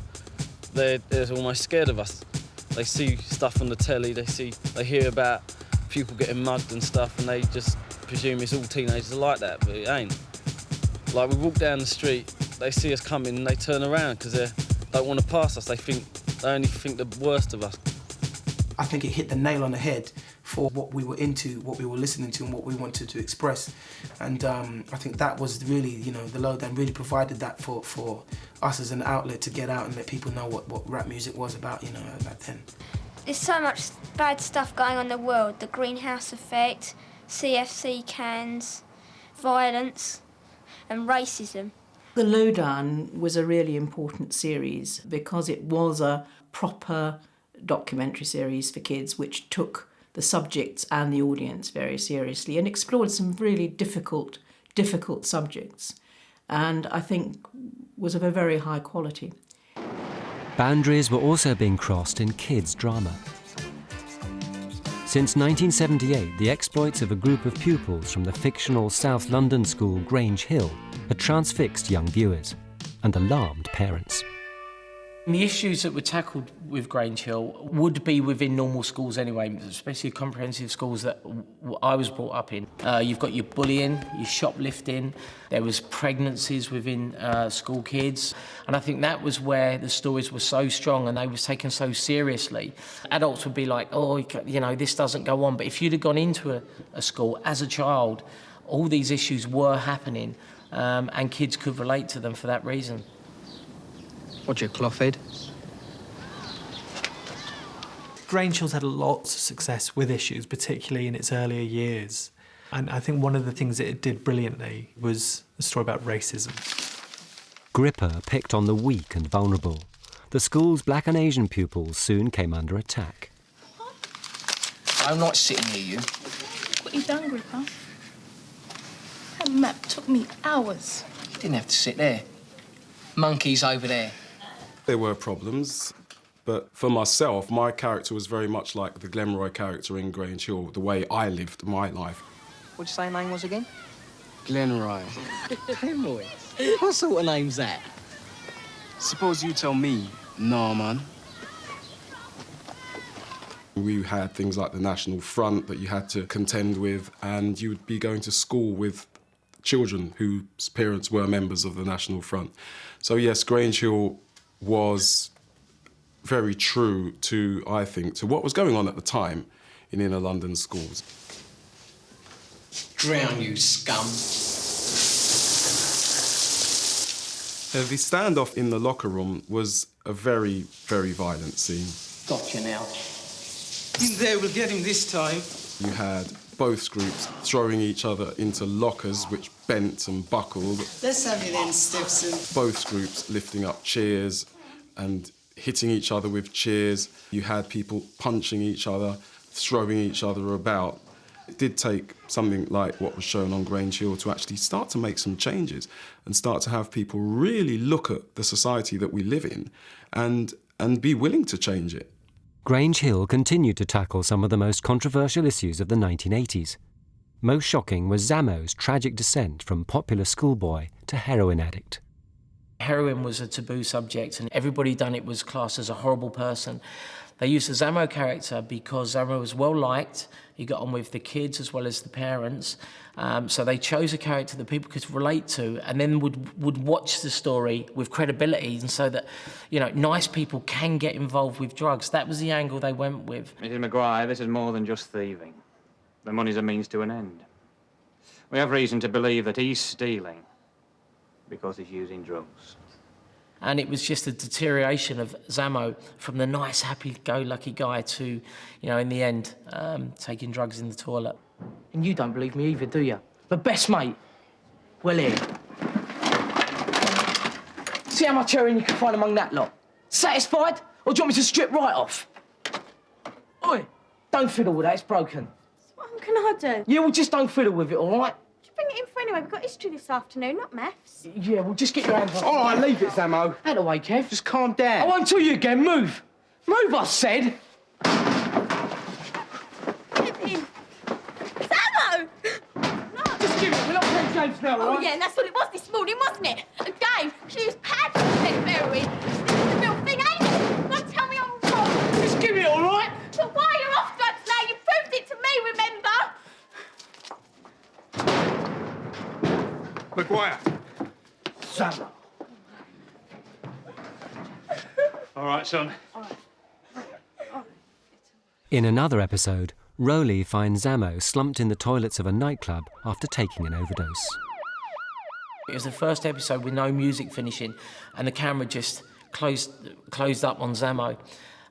S3: they're almost scared of us. They see stuff on the telly, they hear about people getting mugged and stuff, and they just presume it's all teenagers are like that, but it ain't. Like, we walk down the street, they see us coming and they turn around because they don't want to pass us. They only think the worst of us.
S18: I think it hit the nail on the head for what we were into, what we were listening to and what we wanted to express. And I think that was really, you know, the Lowdown really provided that for us as an outlet to get out and let people know what rap music was about, you know, back then.
S8: There's so much bad stuff going on in the world. The greenhouse effect, CFC cans, violence and racism.
S7: The Lowdown was a really important series because it was a proper documentary series for kids which took the subjects and the audience very seriously and explored some really difficult subjects, and I think was of a very high quality.
S4: Boundaries were also being crossed in kids' drama. Since 1978, the exploits of a group of pupils from the fictional South London school Grange Hill had transfixed young viewers and alarmed parents.
S9: The issues that were tackled with Grange Hill would be within normal schools anyway, especially comprehensive schools that I was brought up in. You've got your bullying, your shoplifting, there was pregnancies within school kids, and I think that was where the stories were so strong and they were taken so seriously. Adults would be like, oh, you know, this doesn't go on, but if you'd have gone into a school as a child, all these issues were happening, and kids could relate to them for that reason.
S10: What's your cloth head?
S11: Grange Hill's had lots of success with issues, particularly in its earlier years. And I think one of the things that it did brilliantly was a story about racism.
S4: Gripper picked on the weak and vulnerable. The school's black and Asian pupils soon came under attack.
S10: I'm not sitting near you.
S23: What you done, Gripper? That map took me hours.
S10: You didn't have to sit there. Monkeys over there.
S14: There were problems, but for myself, my character was very much like the Glenroy character in Grange Hill, the way I lived my life.
S10: What'd you say your name was again? Glenroy. Glenroy? What sort of name's that?
S14: Suppose you tell me. Nah, man. We had things like the National Front that you had to contend with, and you would be going to school with children whose parents were members of the National Front. So yes, Grange Hill was very true to, I think, to what was going on at the time in inner London schools.
S10: Drown, you scum.
S14: The standoff in the locker room was a very, very violent scene.
S10: Got you now. In there, we'll get him this time.
S14: You had both groups throwing each other into lockers which bent and buckled.
S10: Let's have you then, Stiffson.
S14: Both groups lifting up chairs and hitting each other with chairs. You had people punching each other, throwing each other about. It did take something like what was shown on Grange Hill to actually start to make some changes and start to have people really look at the society that we live in and be willing to change it.
S4: Grange Hill continued to tackle some of the most controversial issues of the 1980s. Most shocking was Zammo's tragic descent from popular schoolboy to heroin addict.
S9: Heroin was a taboo subject and everybody who done it was classed as a horrible person. They used the Zammo character because Zammo was well liked. He got on with the kids as well as the parents. So they chose a character that people could relate to and then would watch the story with credibility, and so that, you know, nice people can get involved with drugs. That was the angle they went with.
S1: Mrs. Maguire, this is more than just thieving. The money's a means to an end. We have reason to believe that he's stealing because he's using drugs.
S9: And it was just a deterioration of Zammo from the nice, happy-go-lucky guy to, you know, in the end, taking drugs in the toilet.
S17: And you don't believe me either, do you? But best mate, well here. See how much heroin you can find among that lot? Satisfied? Or do you want me to strip right off? Oi, don't fiddle with that, it's broken.
S2: What can I do?
S17: Yeah, well, just don't fiddle with it, all right?
S2: Bring it in for anyway. We've got history this afternoon, not maths.
S17: Yeah, well, just get your hands off.
S18: All right, leave it, Zammo.
S17: Out of the way, Kev.
S18: Just calm down.
S17: I won't tell you again. Move. Move, I said.
S2: Give him. Zammo!
S17: No. Just give it. We're not playing games now, all right?
S2: Oh, yeah, and that's what it was this morning, wasn't it? A game. She was packed with heroin. This is the real thing, ain't it? Don't tell me I'm wrong.
S17: Just give it, all right?
S2: But why you're off drugs now? You proved it to me, remember?
S1: Maguire.
S17: Zammo.
S1: All right, son.
S4: In another episode, Roly finds Zammo slumped in the toilets of a nightclub after taking an overdose.
S9: It was the first episode with no music finishing, and the camera just closed up on Zammo,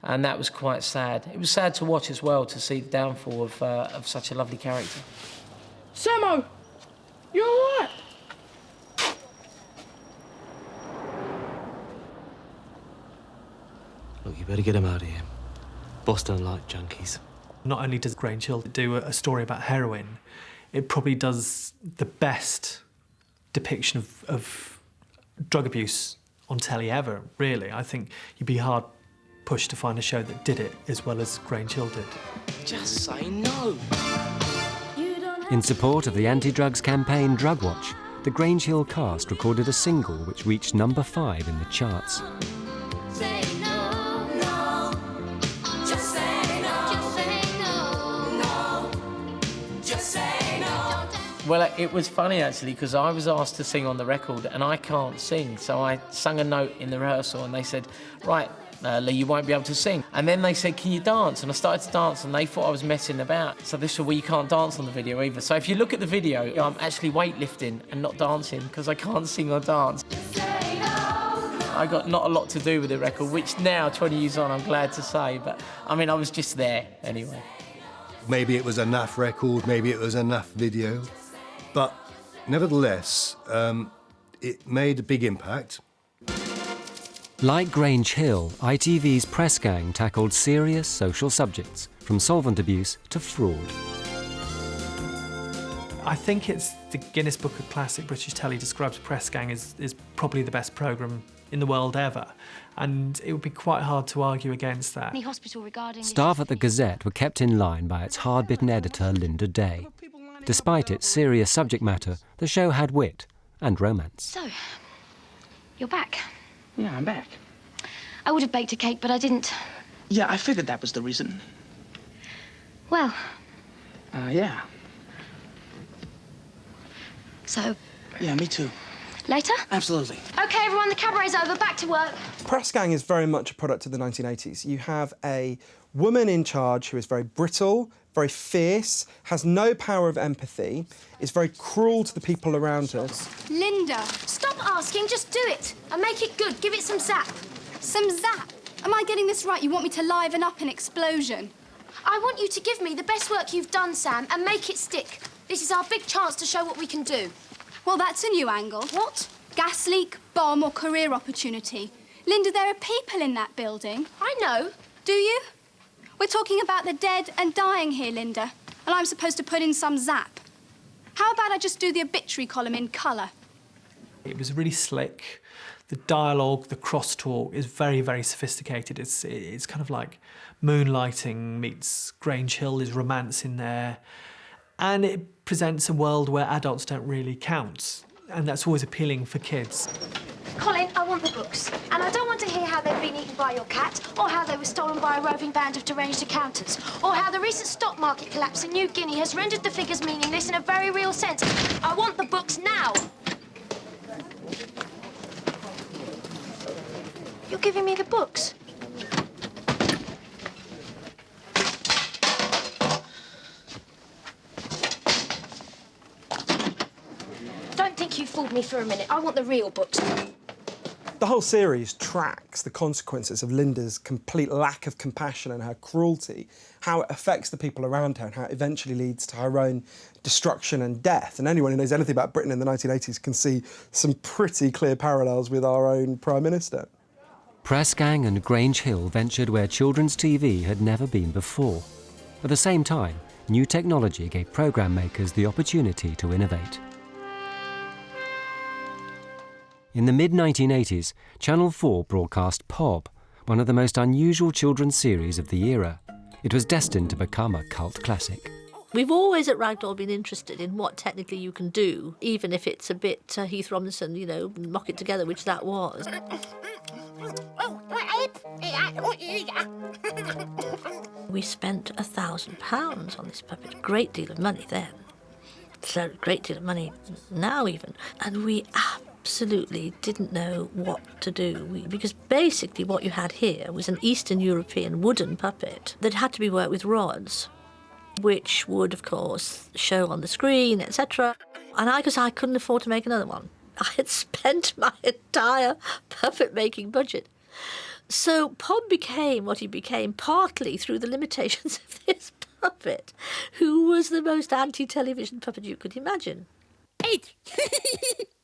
S9: and that was quite sad. It was sad to watch as well, to see the downfall of such a lovely character.
S17: Zammo, you all right?
S5: Look, you better get him out of here. Boss don't like junkies.
S11: Not only does Grange Hill do a story about heroin, it probably does the best depiction of drug abuse on telly ever, really. I think you'd be hard pushed to find a show that did it as well as Grange Hill did.
S17: Just say no.
S4: In support of the anti-drugs campaign Drug Watch, the Grange Hill cast recorded a single which reached number 5 in the charts.
S9: Well, it was funny, actually, because I was asked to sing on the record, and I can't sing, so I sang a note in the rehearsal, and they said, right, Lee, you won't be able to sing. And then they said, can you dance? And I started to dance, and they thought I was messing about. So they said, well, you can't dance on the video either. So if you look at the video, I'm actually weightlifting and not dancing, because I can't sing or dance. I got not a lot to do with the record, which now, 20 years on, I'm glad to say, but, I mean, I was just there anyway.
S30: Maybe it was a naff record, maybe it was a naff video. But nevertheless, it made a big impact.
S4: Like Grange Hill, ITV's Press Gang tackled serious social subjects, from solvent abuse to fraud.
S11: I think it's the Guinness Book of Classic British Telly describes Press Gang as probably the best programme in the world ever, and it would be quite hard to argue against that.
S16: The hospital regarding
S4: Staff at the Gazette were kept in line by its hard-bitten editor, Linda Day. Despite its serious subject matter, the show had wit and romance.
S16: So, you're back.
S19: Yeah, I'm back.
S16: I would have baked a cake, but I didn't.
S19: Yeah, I figured that was the reason.
S16: Well.
S19: Yeah.
S16: So.
S19: Yeah, me too.
S16: Later?
S19: Absolutely.
S16: OK, everyone, the cabaret's over. Back to work.
S6: Press Gang is very much a product of the 1980s. You have a woman in charge who is very brittle, very fierce, has no power of empathy, is very cruel to the people around her.
S20: Linda, stop asking, just do it. And make it good, give it some zap. Some zap? Am I getting this right? You want me to liven up an explosion?
S22: I want you to give me the best work you've done, Sam, and make it stick. This is our big chance to show what we can do.
S20: Well, that's a new angle.
S22: What?
S20: Gas leak, bomb or career opportunity. Linda, there are people in that building.
S22: I know.
S20: Do you? We're talking about the dead and dying here, Linda, and I'm supposed to put in some zap. How about I just do the obituary column in colour?
S11: It was really slick. The dialogue, the crosstalk is very, very sophisticated. It's kind of like Moonlighting meets Grange Hill. There's romance in there. And it presents a world where adults don't really count. And that's always appealing for kids.
S22: Colin, I want the books. And I don't want to hear how they've been eaten by your cat, or how they were stolen by a roving band of deranged accountants, or how the recent stock market collapse in New Guinea has rendered the figures meaningless in a very real sense. I want the books now. You're giving me the books? Don't think you fooled me for a minute. I want the real books.
S6: The whole series tracks the consequences of Linda's complete lack of compassion and her cruelty, how it affects the people around her and how it eventually leads to her own destruction and death. And anyone who knows anything about Britain in the 1980s can see some pretty clear parallels with our own Prime Minister.
S4: Press Gang and Grange Hill ventured where children's TV had never been before. At the same time, new technology gave programme makers the opportunity to innovate. In the mid-1980s, Channel 4 broadcast Pob, one of the most unusual children's series of the era. It was destined to become a cult classic.
S12: We've always at Ragdoll been interested in what technically you can do, even if it's a bit Heath Robinson, you know, mock it together, which that was. We spent £1,000 on this puppet, a great deal of money then. So a great deal of money now even. And we absolutely didn't know what to do. Because basically what you had here was an Eastern European wooden puppet that had to be worked with rods, which would, of course, show on the screen, etc. And I couldn't afford to make another one. I had spent my entire puppet-making budget. So Pob became what he became partly through the limitations of this puppet, who was the most anti-television puppet you could imagine.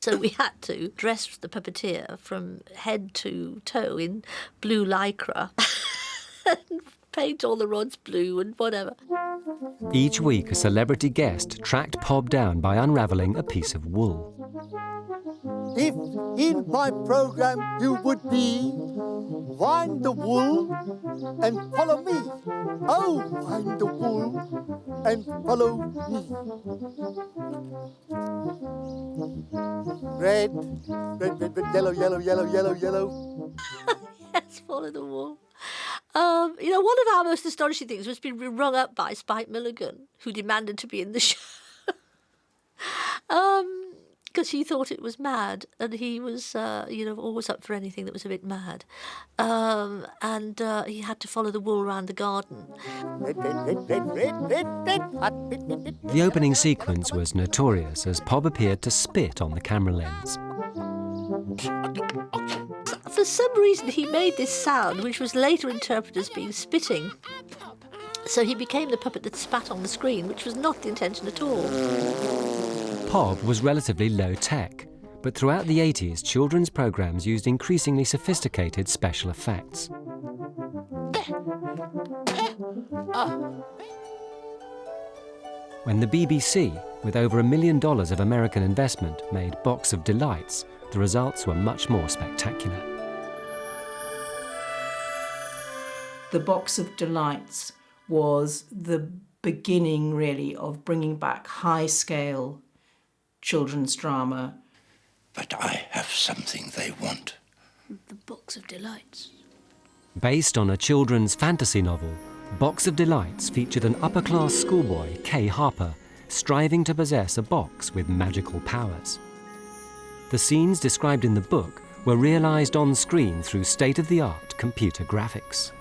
S12: So we had to dress the puppeteer from head to toe in blue lycra and paint all the rods blue and whatever.
S4: Each week, a celebrity guest tracked Pob down by unravelling a piece of wool.
S13: If in my programme you would be, wind the wool and follow me. Oh, wind the wool and follow me. Red, red, red, red, yellow, yellow, yellow, yellow, yellow.
S12: Yes, follow the wool. You know, one of our most astonishing things was being rung up by Spike Milligan, who demanded to be in the show. Because he thought it was mad, and he was, always up for anything that was a bit mad. And he had to follow the wool around the garden.
S4: The opening sequence was notorious as Pob appeared to spit on the camera lens.
S12: For some reason, he made this sound, which was later interpreted as being spitting. So he became the puppet that spat on the screen, which was not the intention at all.
S4: Pob was relatively low-tech, but throughout the 80s, children's programmes used increasingly sophisticated special effects. When the BBC, with over $1 million of American investment, made Box of Delights, the results were much more spectacular.
S7: The Box of Delights was the beginning, really, of bringing back high-scale children's drama.
S15: But I have something they want.
S12: The Box of Delights.
S4: Based on a children's fantasy novel, Box of Delights featured an upper-class schoolboy, Kay Harper, striving to possess a box with magical powers. The scenes described in the book were realised on screen through state-of-the-art computer graphics.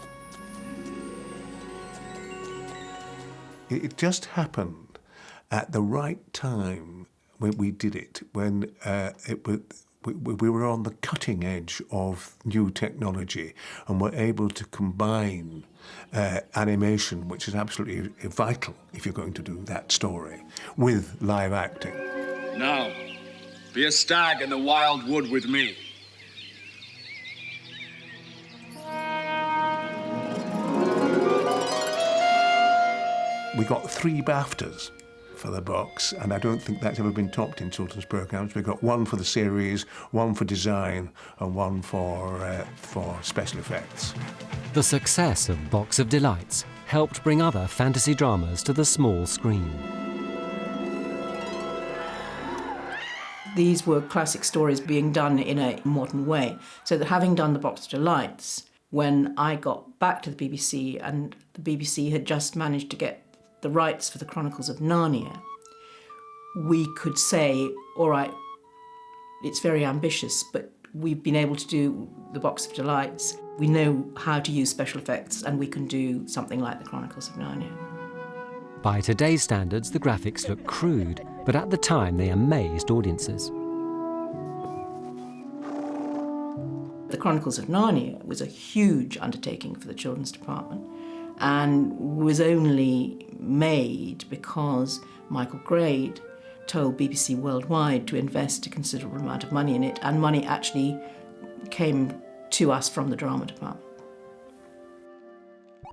S21: It just happened at the right time when we did it, when we were on the cutting edge of new technology and were able to combine animation, which is absolutely vital if you're going to do that story, with live acting.
S24: Now, be a stag in the wild wood with me.
S21: We got 3 BAFTAs for the box, and I don't think that's ever been topped in children's programmes. We got 1 for the series, 1 for design, and 1 for special effects.
S4: The success of Box of Delights helped bring other fantasy dramas to the small screen.
S7: These were classic stories being done in a modern way. So that having done The Box of Delights, when I got back to the BBC and the BBC had just managed to get the rights for the Chronicles of Narnia, we could say, all right, it's very ambitious, but we've been able to do The Box of Delights. We know how to use special effects, and we can do something like the Chronicles of Narnia.
S4: By today's standards, the graphics look crude, but at the time they amazed audiences.
S7: The Chronicles of Narnia was a huge undertaking for the children's department and was only made because Michael Grade told BBC Worldwide to invest a considerable amount of money in it, and money actually came to us from the drama department.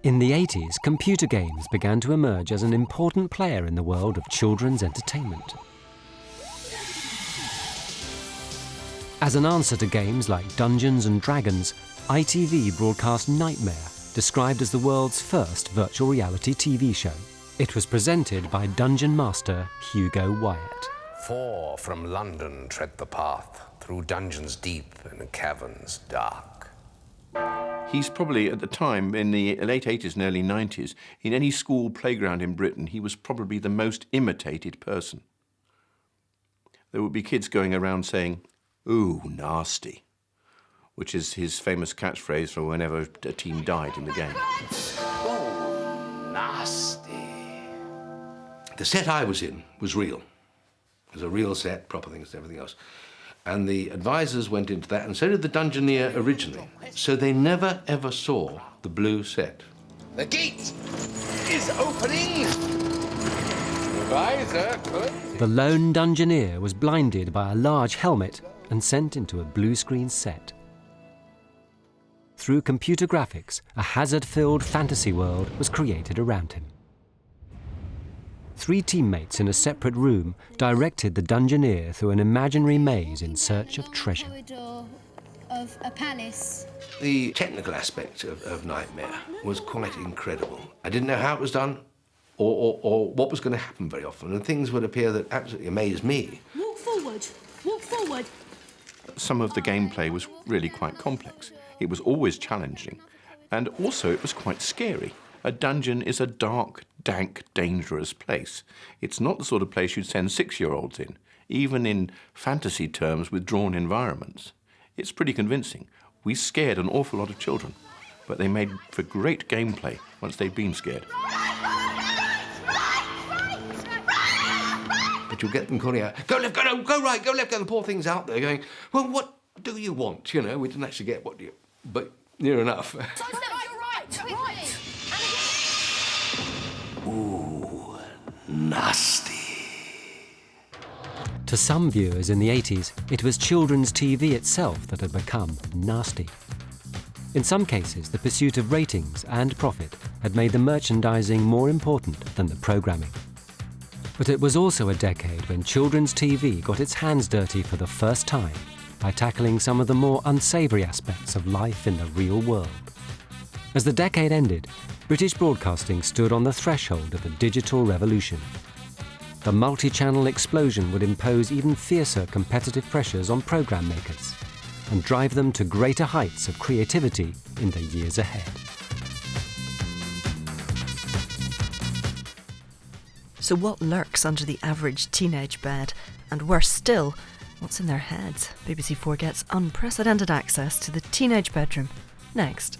S4: In the 80s, computer games began to emerge as an important player in the world of children's entertainment. As an answer to games like Dungeons and Dragons, ITV broadcast Nightmare, described as the world's first virtual reality TV show. It was presented by Dungeon Master Hugo Wyatt.
S3: 4 from London tread the path, through dungeons deep and caverns dark.
S8: He's probably, at the time, in the late 80s and early 90s, in any school playground in Britain, he was probably the most imitated person. There would be kids going around saying, "Ooh, nasty," which is his famous catchphrase for whenever a team died in the game.
S3: Oh, nasty.
S30: The set I was in was real. It was a real set, proper things and everything else. And the advisors went into that, and so did the Dungeoneer originally. So they never, ever saw the blue set.
S3: The gate is opening. Advisor,
S4: The lone Dungeoneer was blinded by a large helmet and sent into a blue screen set. Through computer graphics, a hazard-filled fantasy world was created around him. 3 teammates in a separate room directed the Dungeoneer through an imaginary maze in search of treasure.
S10: Corridor of a palace.
S30: The technical aspect of Nightmare was quite incredible. I didn't know how it was done or what was going to happen very often, and things would appear that absolutely amazed me.
S10: Walk forward. Walk forward.
S8: Some of the gameplay was really quite complex. It was always challenging, and also it was quite scary. A dungeon is a dark, dank, dangerous place. It's not the sort of place you'd send 6-year-olds in, even in fantasy terms with drawn environments. It's pretty convincing. We scared an awful lot of children, but they made for great gameplay once they'd been scared.
S30: But you'll get them calling out, "Go left, go right, go left," and the poor thing's out there going, "Well, what do you want?" You know, we didn't actually get what you... but near enough.
S3: Ooh, nasty.
S4: To some viewers in the 80s, it was children's TV itself that had become nasty. In some cases, the pursuit of ratings and profit had made the merchandising more important than the programming. But it was also a decade when children's TV got its hands dirty for the first time by tackling some of the more unsavoury aspects of life in the real world. As the decade ended, British broadcasting stood on the threshold of a digital revolution. The multi-channel explosion would impose even fiercer competitive pressures on programme makers and drive them to greater heights of creativity in the years ahead.
S14: So what lurks under the average teenage bed? And worse still, what's in their heads? BBC4 gets unprecedented access to the teenage bedroom. Next.